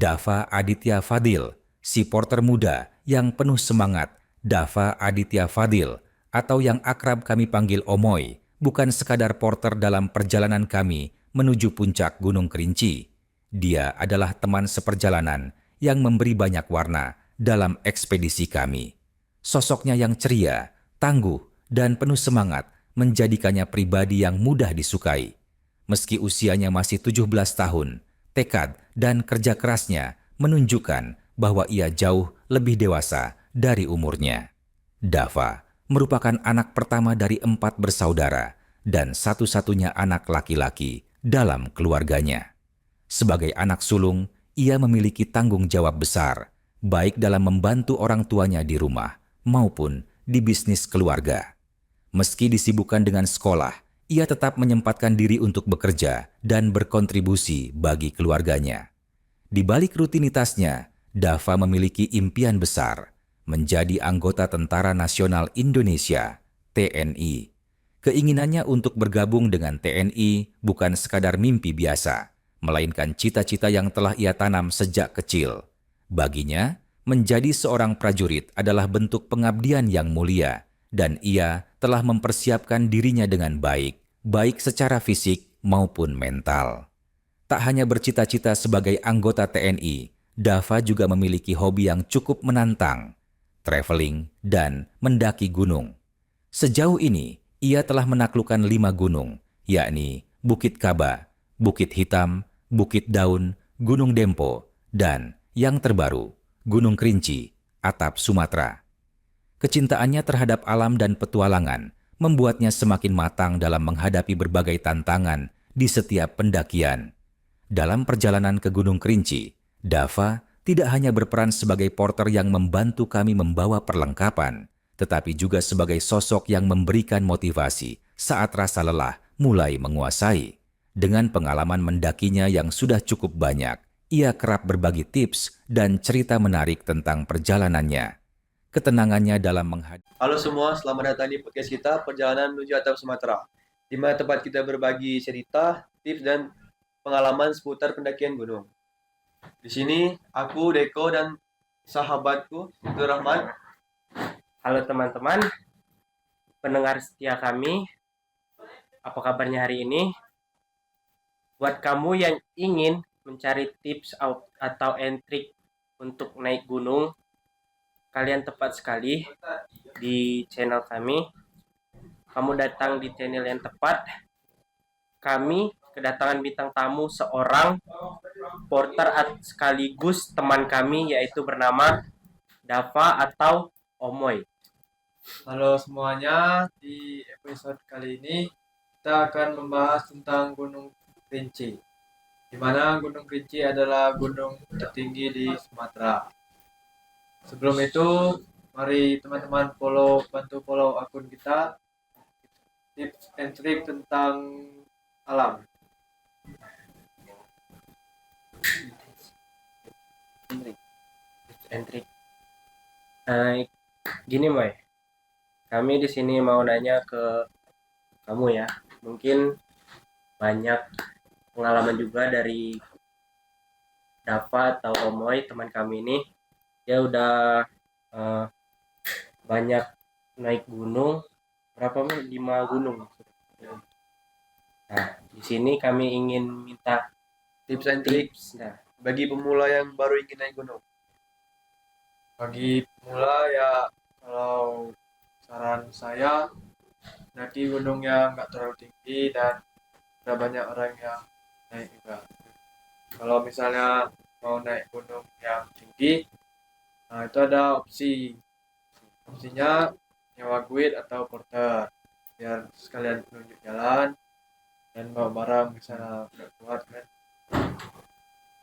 Dava Aditya Fadil, si porter muda yang penuh semangat. Dava Aditya Fadil, atau yang akrab kami panggil Omoy, bukan sekadar porter dalam perjalanan kami menuju puncak Gunung Kerinci. Dia adalah teman seperjalanan yang memberi banyak warna dalam ekspedisi kami. Sosoknya yang ceria, tangguh, dan penuh semangat menjadikannya pribadi yang mudah disukai. Meski usianya masih 17 tahun, tekad dan kerja kerasnya menunjukkan bahwa ia jauh lebih dewasa dari umurnya. Dava merupakan anak pertama dari 4 bersaudara dan satu-satunya anak laki-laki dalam keluarganya. Sebagai anak sulung, ia memiliki tanggung jawab besar, baik dalam membantu orang tuanya di rumah maupun di bisnis keluarga. Meski disibukkan dengan sekolah, ia tetap menyempatkan diri untuk bekerja dan berkontribusi bagi keluarganya. Di balik rutinitasnya, Dava memiliki impian besar, menjadi anggota Tentara Nasional Indonesia, TNI. Keinginannya untuk bergabung dengan TNI bukan sekadar mimpi biasa, melainkan cita-cita yang telah ia tanam sejak kecil. Baginya, menjadi seorang prajurit adalah bentuk pengabdian yang mulia, dan ia telah mempersiapkan dirinya dengan baik, baik secara fisik maupun mental. Tak hanya bercita-cita sebagai anggota TNI, Dava juga memiliki hobi yang cukup menantang, traveling dan mendaki gunung. Sejauh ini, ia telah menaklukkan 5 gunung, yakni Bukit Kaba, Bukit Hitam, Bukit Daun, Gunung Dempo, dan yang terbaru, Gunung Kerinci, atap Sumatera. Kecintaannya terhadap alam dan petualangan membuatnya semakin matang dalam menghadapi berbagai tantangan di setiap pendakian. Dalam perjalanan ke Gunung Kerinci, Dava tidak hanya berperan sebagai porter yang membantu kami membawa perlengkapan, tetapi juga sebagai sosok yang memberikan motivasi saat rasa lelah mulai menguasai. Dengan pengalaman mendakinya yang sudah cukup banyak, ia kerap berbagi tips dan cerita menarik tentang perjalanannya. Ketenangannya dalam menghadapi. Halo semua, selamat datang di podcast kita Perjalanan Menuju Atap Sumatera, di mana tempat kita berbagi cerita, tips, dan pengalaman seputar pendakian gunung. Di sini aku, Deko, dan sahabatku, Abdul Rahman. Halo teman-teman, pendengar setia kami, apa kabarnya hari ini? Buat kamu yang ingin mencari tips atau trik untuk naik gunung, kalian tepat sekali di channel kami. Kamu datang di channel yang tepat. Kami kedatangan bintang tamu, seorang porter sekaligus teman kami, yaitu bernama Dava atau Omoy. Halo semuanya, di episode kali ini kita akan membahas tentang Gunung Kerinci, di mana Gunung Kerinci adalah gunung tertinggi di Sumatera. Sebelum itu, mari teman-teman bantu follow akun kita, tips and trik tentang alam. Tips and trik. Gini, Moy. Kami di sini mau nanya ke kamu ya. Mungkin banyak pengalaman juga dari Dava atau Omoy, teman kami ini. Dia udah banyak naik gunung. Berapa, Moy? 5 gunung. Nah, di sini kami ingin minta Tips and trik Nah, bagi pemula yang baru ingin naik gunung. Bagi pemula ya, kalau saran saya, daki gunung yang nggak terlalu tinggi dan ada banyak orang yang naik juga. Kalau misalnya mau naik gunung yang tinggi, nah itu ada opsinya nyewa guide atau porter biar sekalian tunjuk jalan dan bawa barang misalnya udah kuat kan.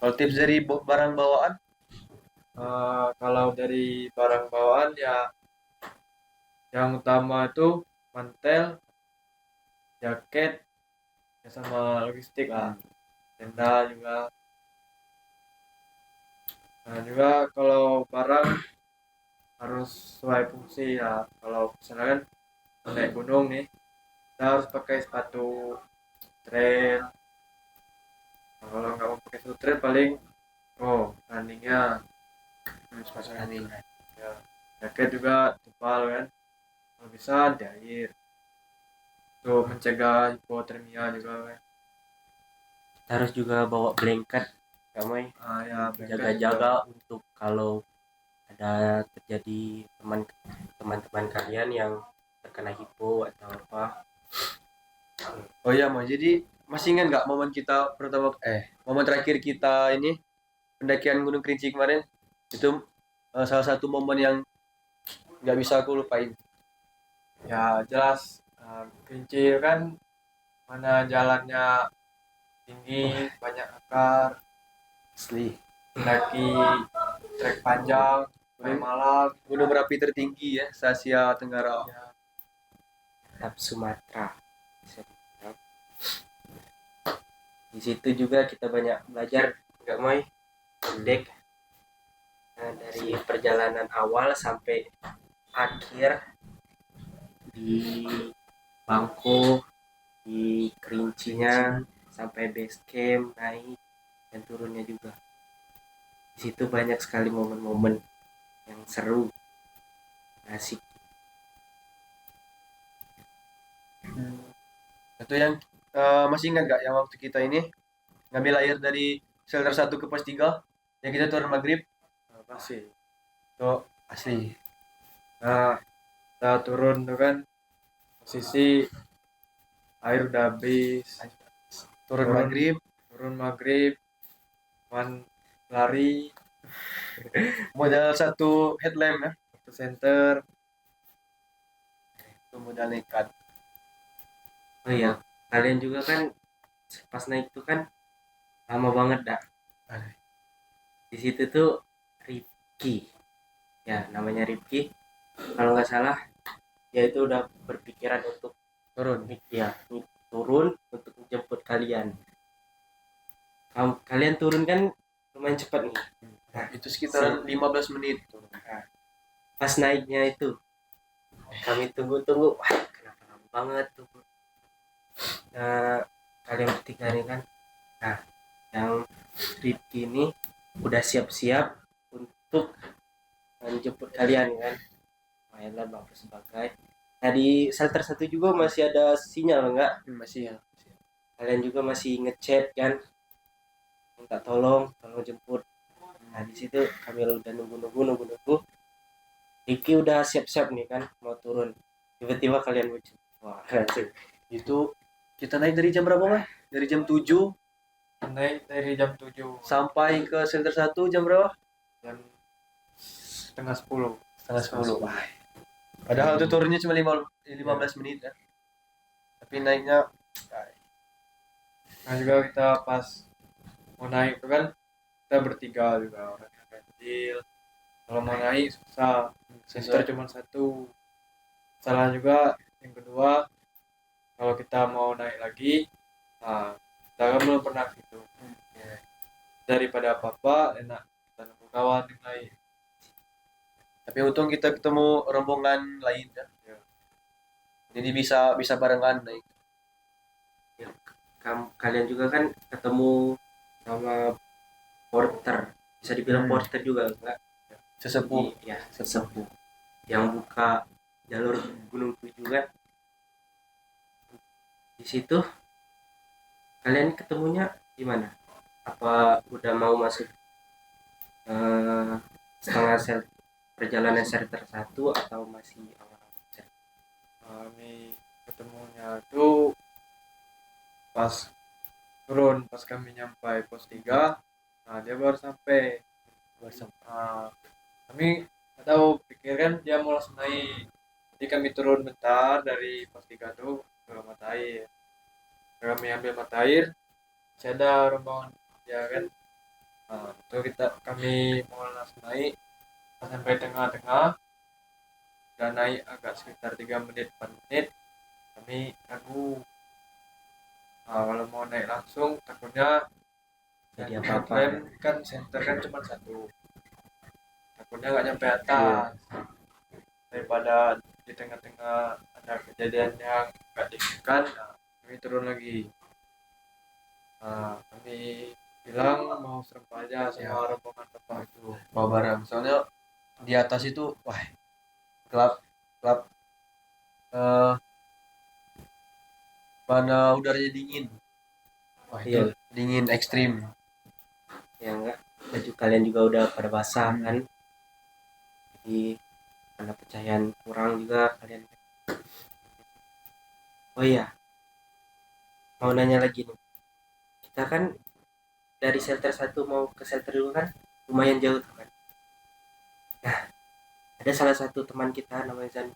Kalau tips dari barang bawaan, Kalau dari barang bawaan ya yang utama itu mantel, jaket, ya sama logistik lah, tenda juga. Nah juga kalau barang harus sesuai fungsi ya. Kalau misalnya kan naik gunung nih, kita harus pakai sepatu trail. Nah, kalau nggak mau pakai sepatu trail paling Oh, runningnya sepatu pakai running. ya. Jaket juga tebal kan. Kalau bisa di air. Untuk mencegah hipotermia juga kan. Kita harus juga bawa blanket, Moy. Ya, blanket Jaga-jaga juga. untuk kalau ada terjadi teman-teman kalian yang terkena hipo atau apa. Oh iya, Mas. Jadi masih ingat nggak momen kita momen terakhir kita ini pendakian Gunung Kerinci kemarin? Itu salah satu momen yang nggak bisa aku lupain. Ya, jelas. Kerinci kan mana jalannya tinggi, banyak akar, Asli. mendaki trek panjang, sampai Gunung, malam. gunung berapi tertinggi ya, se-Asia Tenggara. Ya, Tetap Sumatera. Bisa dibilang. Di situ juga kita banyak belajar, nggak Moy? Dek, dari perjalanan awal sampai akhir di Bangko, di Kerincinya, sampai base camp, naik dan turunnya juga. Di situ banyak sekali momen-momen yang seru, asik. Itu yang masih ingat nggak yang waktu kita ini ngambil air dari shelter 1 ke pos 3 yang kita turun maghrib? masih. Tuh, asli. Nah, kita turun tuh kan, posisi air udah habis. Turun Turun, maghrib, turun maghrib, cuman lari, modal satu headlamp ya. ke center. Itu modal nekat. Oh iya, kalian juga kan pas naik tuh kan lama banget dah. Di situ tuh Rifki, ya namanya Rifki. Kalau nggak salah, dia itu udah berpikiran untuk Turun. ya turun untuk menjemput kalian. Kalian turun kan lumayan cepat nih. Nah, Itu sekitaran 15 menit. pas naiknya itu kami tunggu-tunggu, wah kenapa lama banget tuh. Nah, kalian bertiga nih kan, nah yang Rifki ini udah siap-siap untuk menjemput kalian kan, mainlah bagus sebagai. Nah di shelter 1 juga masih ada sinyal enggak? Masih ya. Kalian juga masih ngechat kan, minta tolong jemput. Nah di situ kami udah nunggu. Rifki udah siap-siap nih kan mau turun, tiba-tiba kalian muncul. Wah langsung Itu kita naik dari jam berapa, Mas? Dari jam 7 Naik dari jam 7 sampai ke shelter 1 jam berapa? jam setengah 10. Setengah 10. Wah. Padahal itu turunnya cuma 15 menit ya. Tapi naiknya Nah juga kita pas mau naik itu kan kita bertiga juga orang yang kecil. Kalau mau naik susah, center cuma satu. Salah juga yang kedua, kalau kita mau naik lagi, nah kita kan belum pernah gitu. Ya, daripada apa-apa enak kita nunggu kawan yang lain. tapi untung kita ketemu rombongan lain ya. Ya. Jadi bisa bisa barengan naik. ya, kalian juga kan ketemu sama porter, bisa dibilang porter juga enggak? Sesepuh. Ya sesepuh yang buka jalur Gunung Tujuh kan. Di situ kalian ketemunya gimana? Apa udah mau masuk eh, setengah perjalanan shelter 1 atau masih awal-awal shelter? Kami ketemunya tuh pas turun, pas kami nyampe pos 3, nah dia baru sampai. Nah, kami nggak tahu, pikir kan dia mau langsung naik. Jadi kami turun bentar dari pos 3 tuh ke mata air. Kami ambil mata air, masih ada rombongan dia kan. Nah, itu kami mau langsung naik. Pas sampai tengah-tengah, udah naik agak sekitar 3 menit 4 menit, kami ragu. Nah, kalau mau naik langsung takutnya Jadi yang apa-apa headlamp ya? kan center kan cuma satu, takutnya nggak nyampe atas. Daripada di tengah-tengah ada kejadian yang nggak diinginkan, nah, kami turun lagi. Nah, kami bilang mau serempak aja sama Ya. rombongan bapak itu. bawa barang. Soalnya di atas itu, wah, gelap, gelap, eh, mana udaranya dingin. Wah, itu Iya. dingin ekstrim. Ya enggak, baju kalian juga udah pada basah Hmm. kan, jadi karena pencahayaan kurang juga kalian. Oh iya, mau nanya lagi nih, kita kan dari shelter satu mau ke shelter dua kan lumayan jauh tuh kan. Nah, ada salah satu teman kita namanya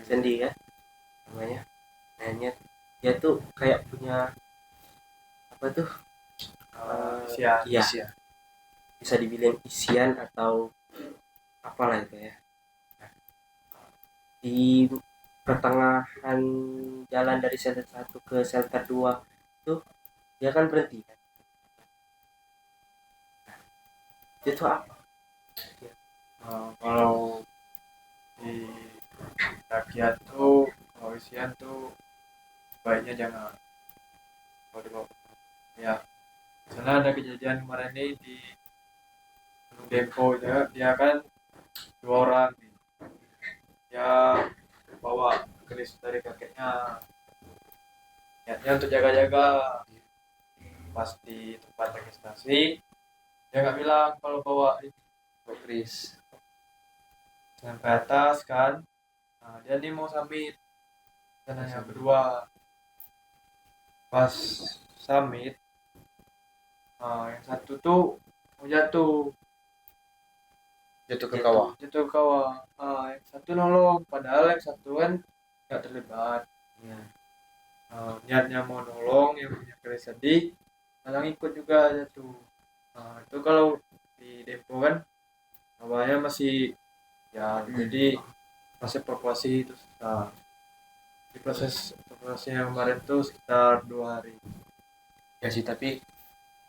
Zandi ya namanya. Nanya dia tuh kayak punya apa tuh, Isian. iya, Ya. bisa dibilang isian atau apalah itu ya. Di pertengahan jalan dari shelter satu ke shelter 2 tuh dia kan berhenti kan. Dia tuh apa? Kalau di pendakian tuh, kalau isian tuh baiknya jangan kalau dibawa. Ya, misalnya ada kejadian kemarin ini di Gunung Dempo ya, dia kan 2 orang nih. Dia bawa keris dari kakeknya. Niatnya untuk jaga-jaga. Pas di tempat registrasi, dia nggak bilang kalau bawa ini Chris. sampai atas kan. Nah, dia nih mau summit. Rencananya berdua. Pas summit, yang satu tuh mau jatuh. Jatuh ke kawah. Jatuh ke kawah. Yang satu nolong, padahal yang satu kan nggak terlibat. Ya, Niatnya mau nolong, yang punya keris sedih, malah ikut juga jatuh. Itu kalau di Dempo kan, awalnya masih ya, jadi proses evakuasi itu susah. Di proses evakuasi yang kemarin tuh sekitar 2 hari. Ya sih, tapi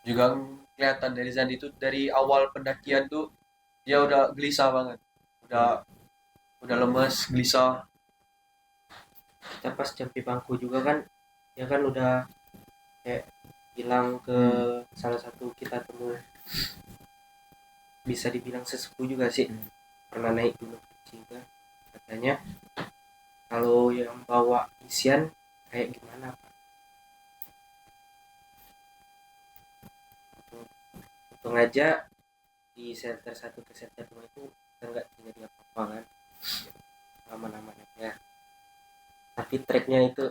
juga kelihatan dari Zandi itu dari awal pendakian tuh dia udah gelisah banget. Udah lemes, gelisah. kita pas jampi bangku juga kan dia kan udah kayak bilang ke salah satu kita temu, bisa dibilang sesepuh juga sih, pernah naik gunung juga, katanya kalau yang bawa isian kayak gimana Pak? Untung aja di shelter satu ke shelter 2 itu kita nggak terjadi apa-apa kan, aman-aman aja. Tapi treknya itu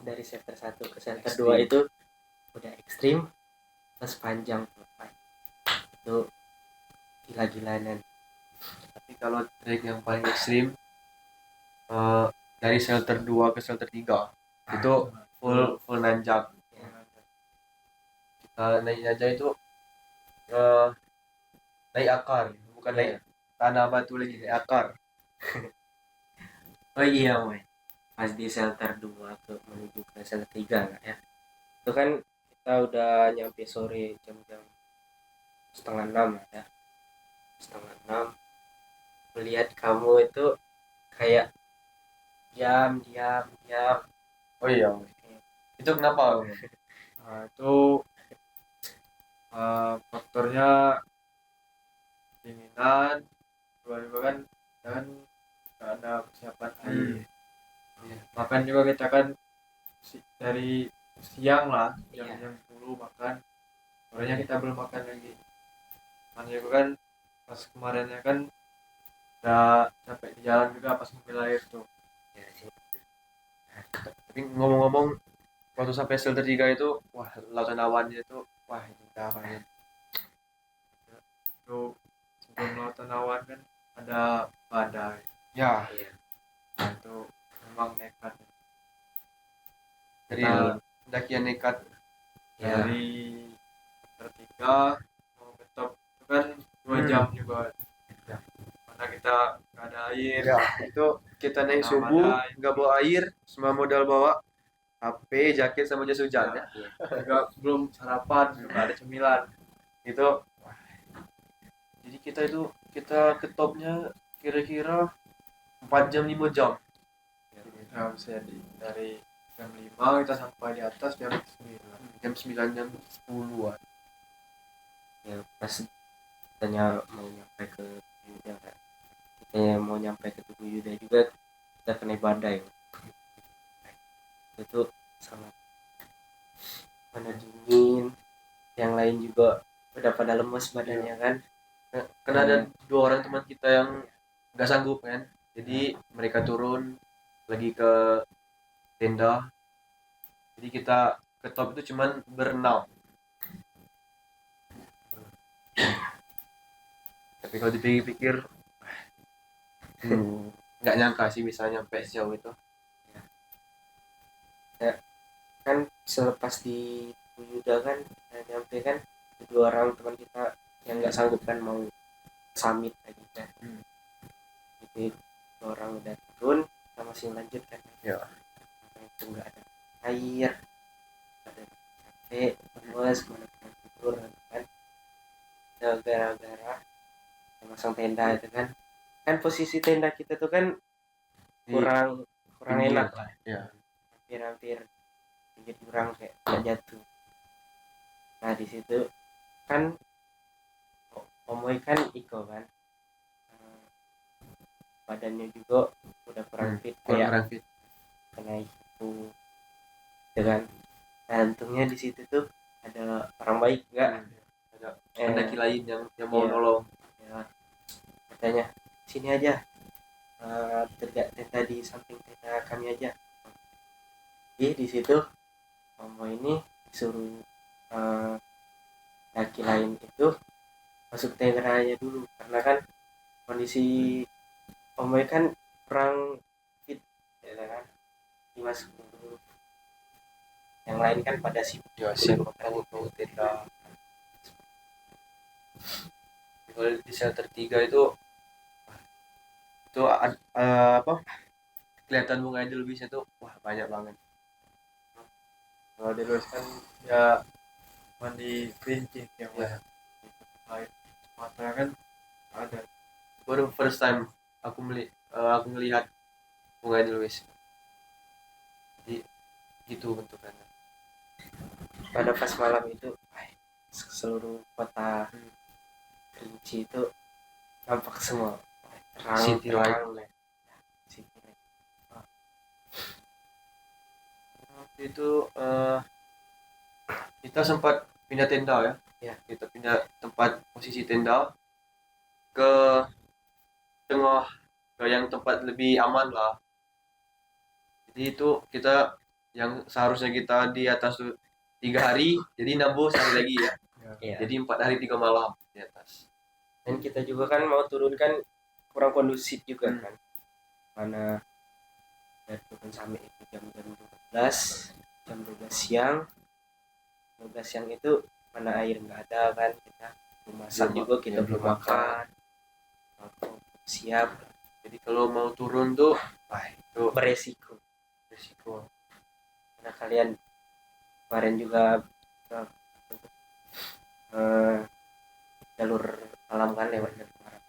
dari shelter 1 ke shelter 2 itu udah ekstrim plus panjang tuh Pak. Itu gila-gilaan. Tapi kalau trek yang paling ekstrim, eh, dari shelter 2 ke shelter 3 itu full nanjak. Ya. Kita naik nanjak itu, eh, naik akar, bukan naik tanah batu lagi, naik akar. Oh iya Moy, pas di shelter 2 ke menuju ke shelter 3 nggak ya, itu kan kita udah nyampe sore jam-jam setengah 6 lah ya, setengah 6 melihat kamu itu kayak diam diam diam. Oh iya, itu kenapa? Itu faktornya dinginan, juga kan dan nggak ada persiapan air. Makan juga kita kan dari siang lah, jam 10 makan, sorenya kita belum makan lagi. Makan juga kan pas kemarinnya kan udah capek di jalan juga pas ngambil air tuh. Ya sih. Tapi ngomong-ngomong, waktu sampai shelter 3 itu, wah, lautan awannya itu, wah, indah banget. Tuh sebelum lautan awan kan ada badai. Ya, Nah, itu memang nekat. dari Kita pendakian nekat. Ya, dari tertiga mau ke top itu kan 2 jam juga. Mana kita nggak ada air. Ya, itu kita naik Nah, subuh, badai. nggak bawa air, semua modal bawa HP, jaket, sama jas hujan ya. Juga belum sarapan, nggak ada cemilan. Itu, wah, jadi kita ke topnya kira-kira 4 jam 5 jam. Ya, bisa dari jam 5 kita sampai di atas jam 9. Jam 9 jam 10-an. Ya pas kitanya mau nyampe ke Yuda kan, kita mau nyampe ke Tugu Yuda juga kita kena badai. Itu sangat pada dingin, yang lain juga udah pada lemes badannya kan. Karena ada 2 orang teman kita yang nggak sanggup kan, jadi mereka turun lagi ke tenda, jadi kita ke top itu cuman berenam. Tapi kalau dipikir-pikir nggak nyangka sih bisa nyampe sejauh itu. Ya, kan selepas di Yuda kan kita nyampe kan, 2 orang teman kita yang nggak sanggup kan mau summit lagi kan. Jadi 2 orang udah turun, kita masih lanjut kan. Ya. Karena itu nggak ada air, nggak ada capek, lemes, mana pengen tidur kan. Ya, gara-gara kita masang tenda itu kan. Kan posisi tenda kita tuh kan kurang Pinggir enak lah, ya. hampir pinggir jurang kayak nggak jatuh. Nah di situ kan Omoy kan Iko kan, badannya juga udah kurang fit, kayak kurang fit. kena itu dengan. Nah untungnya di situ tuh ada orang baik nggak, Ada pendaki lain yang mau iya. nolong. Ya, katanya sini aja, tegak tenda di samping tenda kami aja. Jadi di situ Omoy ini disuruh daki lain itu masuk tendanya dulu, karena kan kondisi Omoy kan kurang fit ya kan, dimasukin dulu. Yang lain kan pada sibuk Ya siap mau tenda. Kalau di shelter 3 itu apa kelihatan bunga edelweis itu wah banyak banget. Kalau di Luis kan ya mandi kerinci yang Ya. lain Sumatera kan ada. Baru first time aku melihat bunga edelweis. Jadi gitu bentukannya. pada pas malam itu seluruh kota Kerinci itu nampak semua terang City light. City light. Waktu itu kita sempat pindah tenda ya. Ya. Kita pindah tempat posisi tenda ke tengah, ke yang tempat lebih aman lah. Jadi itu kita yang seharusnya kita di atas tuh 3 hari, jadi nambah sehari lagi ya. Ya. Jadi 4 hari 3 malam di atas. Dan kita juga kan mau turun kan kurang kondusif juga kan, mana dari turun sampai itu jam 12 siang. 12 siang itu mana air nggak ada kan, kita belum masak juga, kita belum makan. Siap. Jadi kalau mau turun tuh itu Beresiko. Karena kalian kemarin juga jalur alam kan, lewat jalur darat.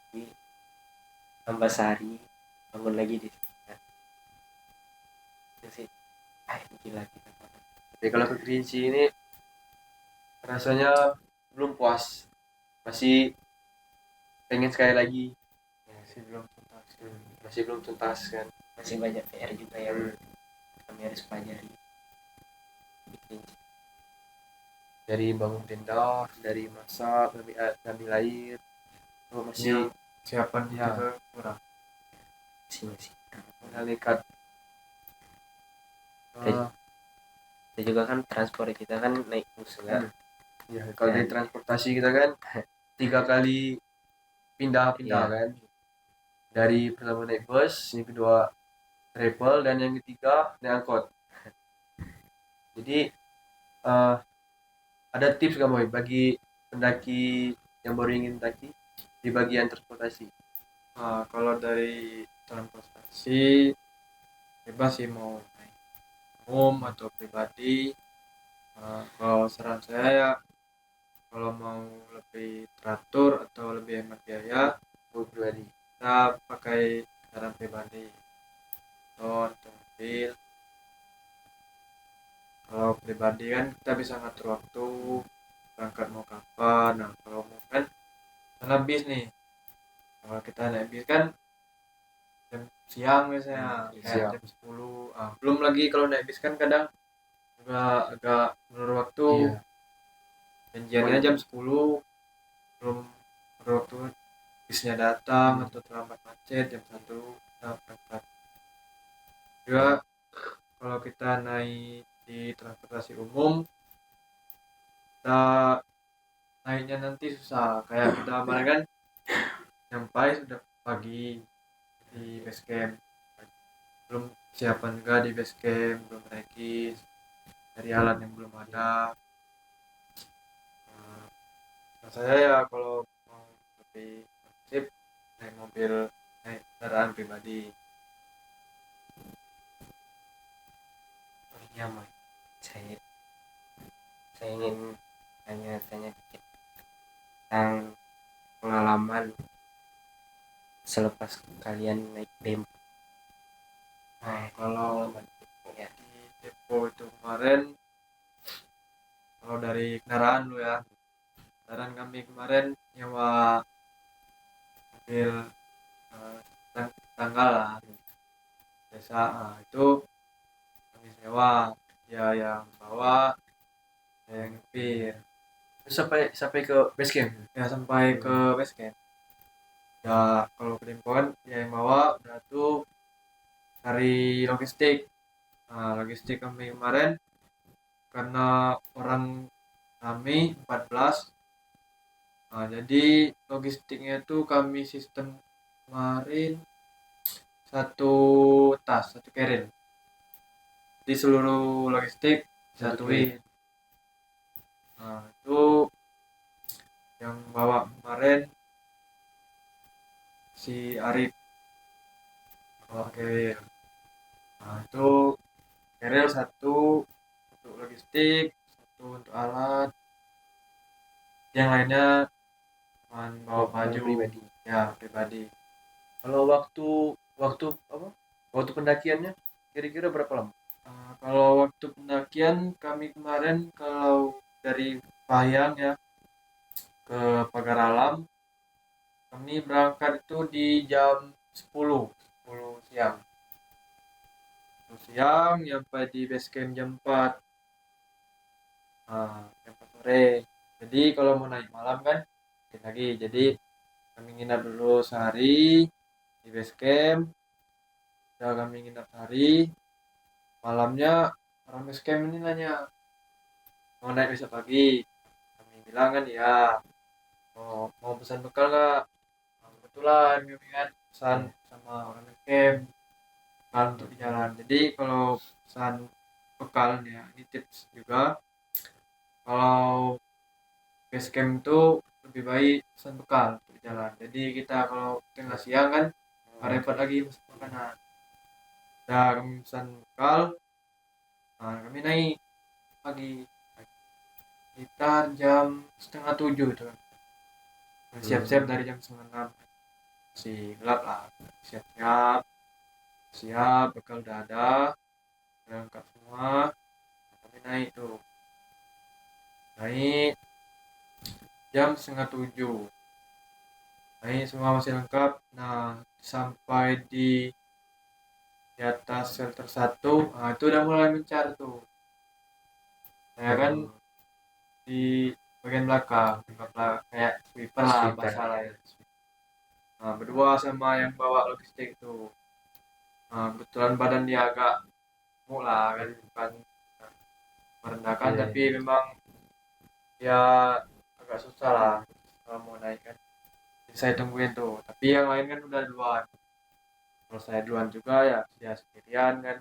Jadi tambah sehari bangun lagi di sini kan. Itu sih gila kita. Tapi kalau ke Kerinci ini rasanya belum puas, masih pengen sekali lagi, masih belum tuntas kan. Masih banyak PR juga yang kami harus pelajari. Dari bangun tenda, dari masak, ngambil air, itu masih Siapan Ya. juga kurang. Masih udah nekat. kita juga kan transport kita kan naik bus kan. Ya, kalau dari transportasi kita kan 3 kali pindah Iya. kan. Dari pertama naik bus, yang kedua travel, dan yang ketiga naik angkot. Jadi ada tips gak Moy bagi pendaki yang baru ingin mendaki di bagian transportasi? Nah, kalau dari transportasi bebas sih mau naik umum atau pribadi. Kalau saran saya ya kalau mau lebih teratur atau lebih hemat biaya, Pribadi. kita pakai kendaraan pribadi atau mobil. Kalau pribadi kan kita bisa ngatur waktu, berangkat mau kapan. Nah kalau mau kan karena bis nih, kalau kita naik bis kan jam siang biasanya kayak siang. jam 10. Belum lagi kalau naik bis kan kadang juga agak menurut waktu, Iya. janjiannya jam 10, belum menurut waktu bisnya datang atau terlambat macet jam 1 kita berangkat. Juga kalau kita naik di transportasi umum, kita naiknya nanti susah, kayak kita kemarin kan nyampai sudah pagi di base camp, belum siapan juga di base camp, belum naikis dari alat yang belum ada. Nah, saya ya kalau mau lebih sip naik mobil, naik kendaraan pribadi. Oh iya Mas, saya saya ingin tanya dikit tentang pengalaman selepas kalian naik BEM. Nah, kalau Ya, di depo itu kemarin, kalau dari kendaraan dulu ya, kendaraan kami kemarin nyewa mobil tanggal lah biasa. Itu kami sewa, ya yang bawa, ya yang nyetir, Terus sampai ke base camp. ya sampai ke base camp. Ya kalau ke Dempo kan ya yang bawa udah tuh cari logistik. Nah logistik kami kemarin karena orang kami 14. Nah, jadi logistiknya itu kami sistem kemarin satu tas, satu carrier. Jadi seluruh logistik disatuin. Nah, itu yang bawa kemarin si Arif bawa carrier. Nah, itu carrier satu untuk logistik, satu untuk alat. Yang lainnya cuma bawa baju pribadi. ya pribadi. Kalau waktu waktu apa? Waktu pendakiannya kira-kira berapa lama? Kalau waktu pendakian kami kemarin kalau dari Pahang ya ke Pagar Alam, kami berangkat itu di jam 10 siang. 10 siang sampai di base camp jam 4. Jam 4 sore. Jadi kalau mau naik malam kan mungkin lagi. Jadi kami nginap dulu sehari di base camp. Ya kami nginap sehari. Malamnya orang base camp ini nanya mau naik besok pagi. Kami bilang kan ya mau pesan bekal nggak. Kebetulan kami kan pesan sama orang base camp bekal untuk di jalan. Jadi kalau pesan bekal ya ini tips juga, kalau base camp itu lebih baik pesan bekal untuk di jalan. Jadi kita kalau tengah siang kan nggak repot lagi pesan makanan. Nah kami pesan bekal, nah kami naik pagi sekitar jam setengah 7 itu kan. Siap-siap dari jam setengah 6, masih gelap lah, siap-siap siap bekal udah ada, udah lengkap semua. Kami naik tuh, naik jam setengah 7, naik semua masih lengkap. Nah sampai di atas shelter 1, nah itu udah mulai mencar tuh. Saya kan di bagian belakang, kayak sweeper lah Sweeper. bahasa lain. Nah berdua sama yang bawa logistik itu. Nah kebetulan badan dia agak gemuk lah kan, bukan merendahkan, Iya, tapi iya. memang ya agak susah lah kalau mau naik kan. Jadi saya tungguin tuh, tapi yang lain kan udah duluan. Kalau saya duluan juga ya dia sendirian kan.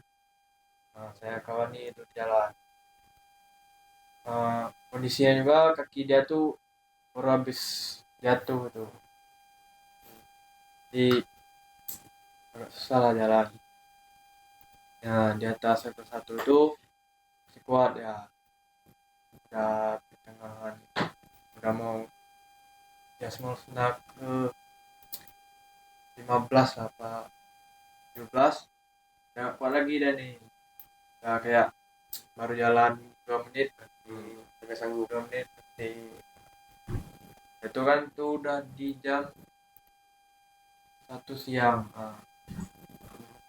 Nah saya kawani itu di jalan. Kondisinya juga kaki dia tuh baru habis jatuh tuh, jadi agak susah lah jalan. Ya di atas sektor 1 itu masih kuat ya, udah pertengahan, udah mau ya small snack ke 15 apa 17, udah gak kuat lagi dah nih. Udah kayak baru jalan 2 menit, Sampai sanggup. 2 menit di itu kan tuh udah di jam 1 siang.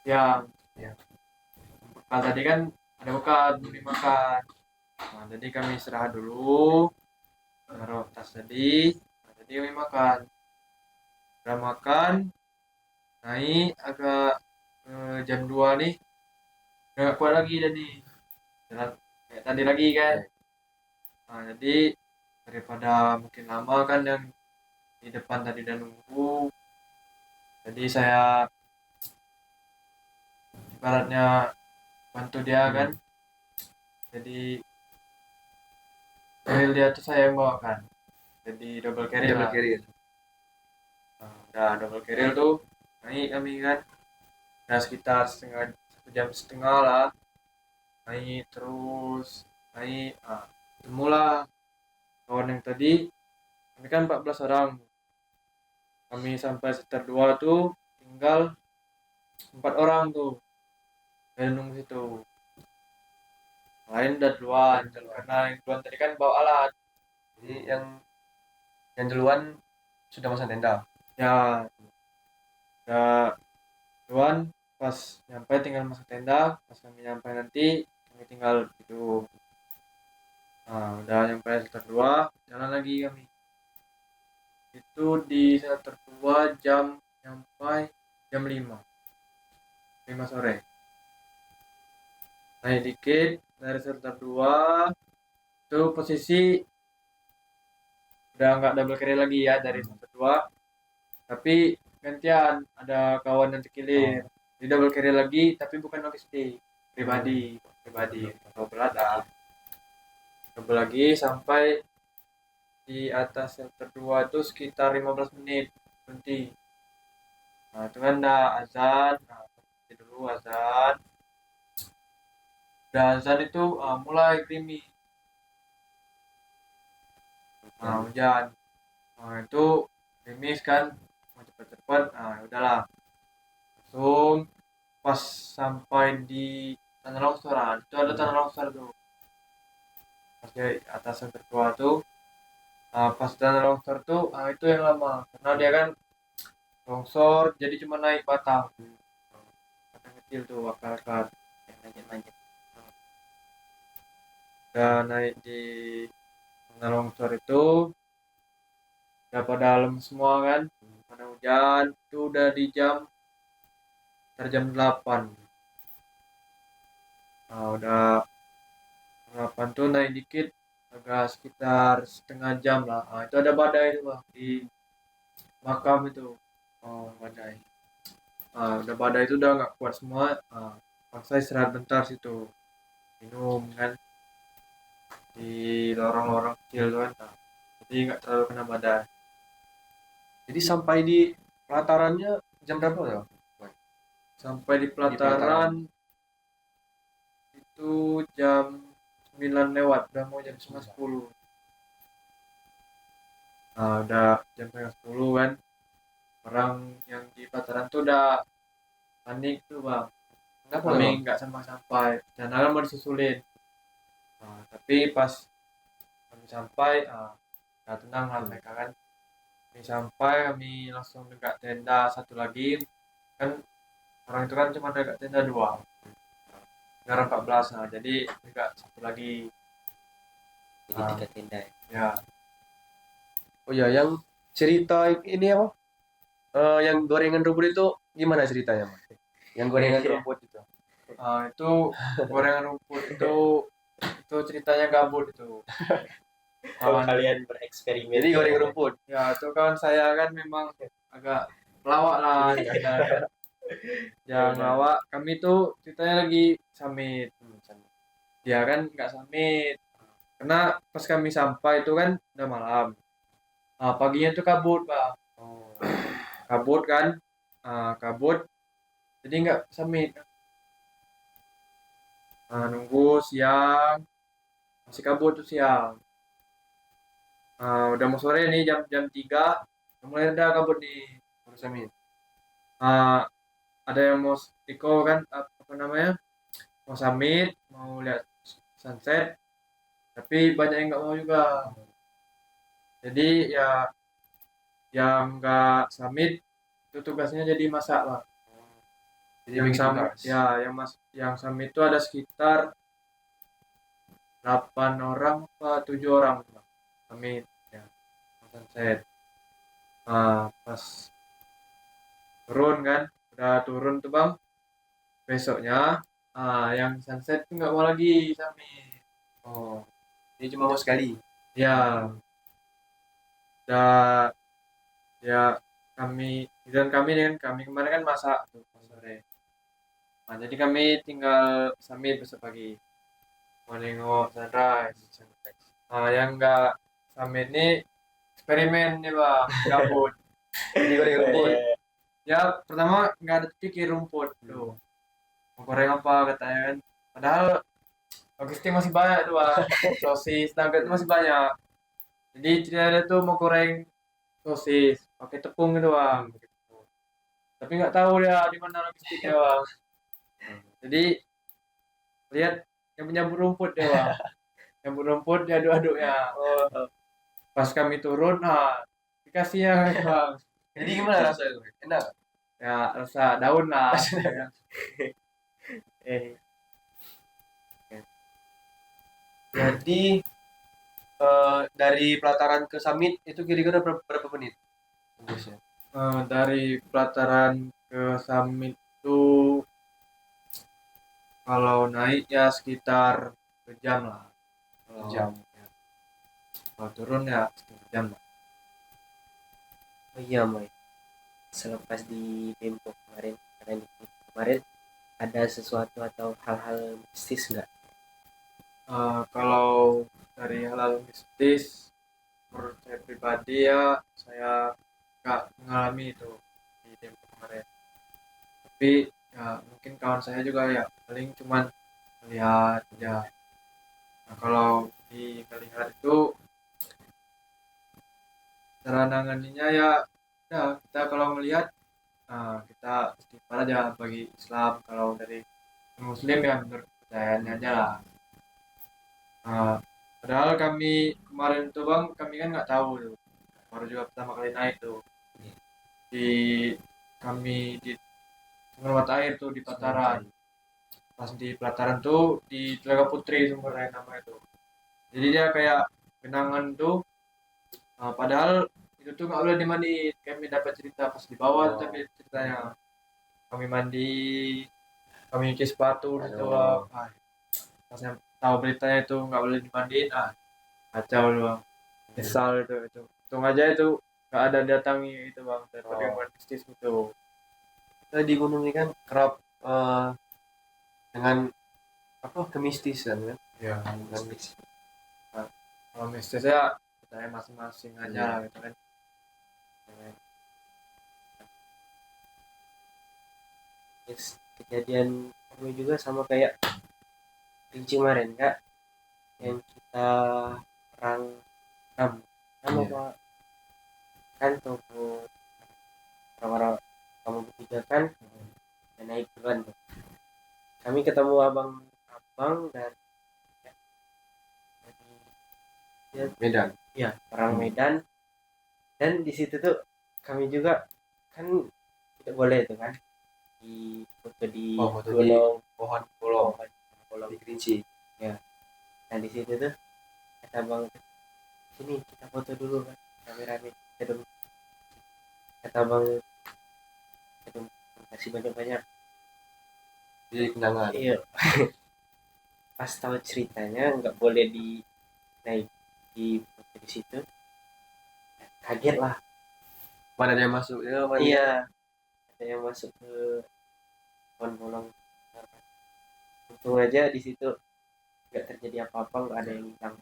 Siang ya, bekal tadi kan ada bekal beli makan. Jadi kami istirahat dulu, naruh tas tadi. Jadi kami makan, udah makan, naik agak jam 2 nih, udah gak kuat lagi jadi jalan kayak tadi lagi kan. Jadi daripada mungkin lama kan yang di depan tadi udah nunggu, jadi saya ibaratnya bantu dia kan. Jadi keril dia tuh saya yang bawa kan, jadi double carry Double lah. carrier. Udah double carrier tuh naik kami kan, udah sekitar 1 jam setengah lah, naik terus naik. Temulah kawan yang tadi, kami kan 14 orang, kami sampai sekitar 2 tuh tinggal 4 orang tuh dari nunggu situ. Lain udah duluan karena yang duluan tadi kan bawa alat. Jadi yang duluan sudah masang tenda. Ya udah duluan, pas nyampe tinggal masuk tenda, pas kami nyampe nanti kami tinggal tidur. Udah nyampe shelter 2, jalan lagi kami. Itu di shelter 2 jam nyampe jam 5 sore. Naik dikit dari shelter 2 itu posisi udah nggak double carry lagi ya dari shelter 2, tapi gantian ada kawan yang terkilir di double carry lagi, tapi bukan logistik, pribadi double ada double lagi sampai di atas shelter 2 itu sekitar 15 menit berhenti. Itu kan udah azan. Berhenti dulu azan, udah azan itu mulai gerimis, hujan. Itu gerimis kan, mau cepet-cepet, udahlah langsung pas sampai di tanah longsoran. Itu ada tanah longsor tuh pas di atas yang tertua tuh. Pas tanah longsor tuh itu yang lama karena dia kan longsor jadi cuma naik batang kecil tuh, akar-akar yang manjat-manjat. Udah naik di tanah longsor itu udah pada lemes semua kan, pada hujan. Itu udah di jam 8. Udah jam 8 tuh naik dikit, agak sekitar setengah jam lah. Itu ada badai tuh bang di makam itu. Badai. Udah badai itu udah nggak kuat semua. Paksa istirahat bentar situ, minum kan di lorong-lorong kecil tuh kan. Jadi nggak terlalu kena badai. Jadi sampai di pelatarannya jam berapa ya? Sampai di pelataran. pelataran itu jam 9 lewat, udah mau jam setengah 10. Udah jam setengah 10 kan, orang yang di pelataran tuh udah panik tuh bang. Kenapa Kami bang? nggak sampai-sampai, dan alam mau disusulin. Tapi pas kami sampai, udah tenang lah mereka kan. Kami sampai, kami langsung dekat tenda satu lagi. Kan orang itu kan cuma dekat tenda 2. Sekarang 14, jadi dekat satu lagi. Jadi 3 tenda. Ya, Oh ya, yang cerita ini apa? Yang gorengan rumput itu gimana ceritanya, Mas? Yang gorengan rumput itu. itu gorengan rumput itu ceritanya gabut itu. Kalian bereksperimen. Jadi gorengan rumput. Ya itu kan saya kan memang agak pelawak lah ya. Yang lawak kami tuh ceritanya lagi summit. Dia kan nggak summit karena pas kami sampai itu kan udah malam. Paginya tuh kabut pak. Kabut kan. Kabut jadi nggak summit. Nunggu siang, masih kabut tuh siang. Udah mau sore nih, jam 3 udah mulai reda kabut nih. Baru summit. Ada yang mau Iko kan, apa namanya, mau summit, mau lihat sunset, tapi banyak yang nggak mau juga. Jadi ya yang nggak summit itu tugasnya jadi masak lah. Jadi Yang bagi summit tugas. ya yang summit itu ada sekitar 8 orang apa 7 orang Bang. Summit ya sunset. Nah, pas turun kan udah turun tuh bang, besoknya yang sunset tuh nggak mau lagi summit. Oh, ini cuma mau sekali. Ya udah ya kami dan kami dengan kami kemarin kan masak tuh pas sore. Nah, jadi kami tinggal summit besok pagi mau nengok sunrise. Nah, yang nggak summit nih eksperimen nih bang, gabut. Jadi goreng Jadi rumput. ya pertama nggak ada pikir rumput tuh mau goreng apa katanya kan, padahal logistik masih banyak tuh bang, sosis nugget itu masih banyak. Jadi ceritanya tuh mau goreng sosis pakai tepung gitu bang, tapi nggak tahu dia di mana logistiknya bang. Jadi lihat yang menyambut rumput dia bang, nyambut rumput diaduk-aduknya. Oh, Pas kami turun dikasihnya bang, jadi gimana rasanya tuh? Enak. ya rasa daun lah ya kan. Eh, Jadi dari pelataran ke summit itu kira-kira berapa menit? Tembusnya. Dari pelataran ke summit itu kalau naik ya sekitar sejam lah. Kalau Jam. ya, kalau turun ya setengah jam lah. oh iya Moy, selepas di Dempo kemarin, karena di Dempo kemarin ada sesuatu atau hal-hal mistis nggak? Kalau dari halal mistis, menurut saya pribadi ya saya nggak mengalami itu di tempo kemarin. Tapi ya mungkin kawan saya juga ya paling cuman melihat aja. Nah, kalau di melihat itu cara nanganinya ya, ya kita kalau melihat kita istighfar aja bagi Islam. Kalau dari Muslim ya menurut kepercayaannya aja lah. Nah, padahal kami kemarin tuh bang, kami kan nggak tahu tuh, baru juga pertama kali naik tuh di kami di Sumber Air tuh di Pataran. Pas di Pelataran tuh di Telaga Putri sumber air nama itu. Jadi dia kayak genangan tuh, padahal itu tuh nggak boleh dimandiin. Kami dapat cerita pas di bawah tuh tapi ceritanya kami mandi, kami cuci sepatu gitu. Aduh. Pas tahu beritanya itu nggak boleh dimandiin, kacau lu bang, nyesal itu untung aja itu nggak ada datangi itu bang daripada yang Oh. buat mistis itu. Kita di gunung ini kan kerap dengan apa kemistisan kan? Ya Dengan kalau mistis ya saya masing-masing aja Iya. lah gitu kan. Yes, kejadian kamu juga sama kayak Rinci kemarin kak, yang kita perang ram sama Iya. apa kan tuh orang-orang kamu bertiga kan dan naik duluan tuh. Kami ketemu abang dan ya, Medan. ya orang Medan, dan di situ tuh kami juga kan tidak boleh itu kan di foto di Foto di gunung pohon pulau kolom. di Kerinci. Nah di situ tuh kata bang, sini kita foto dulu kan rame-rame. Aduh, kata bang, aduh, kasih banyak-banyak. Di kenangan. Iya. Pas tahu ceritanya nggak boleh di naik di foto di situ, kaget lah. Mana dia masuk? Ya, mana Iya, ada yang masuk ke pohon bolong. Untung aja di situ nggak terjadi apa-apa, nggak ada yang hilang.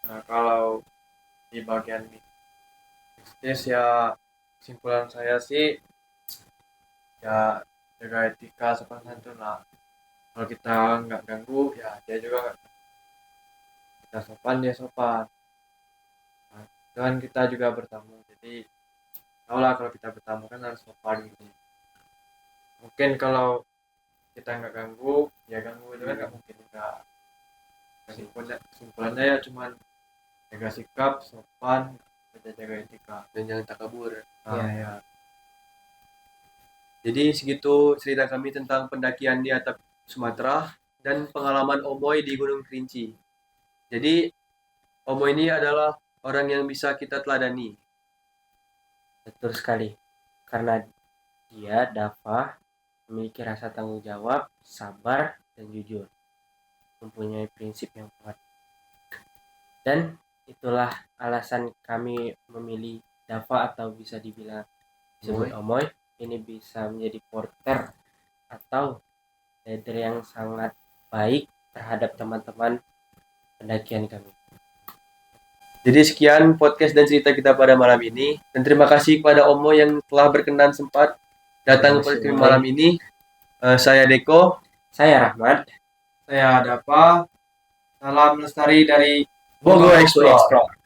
Nah kalau di bagian mistis ya kesimpulan saya sih ya jaga etika sopan santun lah. Kalau kita nggak ganggu ya dia juga nggak, kita sopan dia sopan. Nah, dan kita juga bertamu jadi tau lah kalau kita bertamu kan harus sopan gitu. Mungkin kalau kita nggak ganggu ya ganggu itu kan nggak mungkin juga. Kesimpulannya ya cuman jaga sikap, sopan, jaga etika. dan jangan takabur. Iya, iya. Jadi segitu cerita kami tentang pendakian di atap Sumatera dan pengalaman Omoy di Gunung Kerinci. Jadi Omoy ini adalah orang yang bisa kita teladani. Betul sekali. Karena dia, Dava, memiliki rasa tanggung jawab, sabar, dan jujur. Mempunyai prinsip yang kuat. Dan itulah alasan kami memilih Dava atau bisa dibilang disebut Omoy. Ini bisa menjadi porter atau leader yang sangat baik terhadap teman-teman pendakian kami. Jadi sekian podcast dan cerita kita pada malam ini. Dan terima kasih kepada Omoy yang telah berkenan sempat datang ke podcast malam ini. Saya Deko. Saya Rahmat. Saya Dava. Salam lestari dari Bogo Explore. Explore.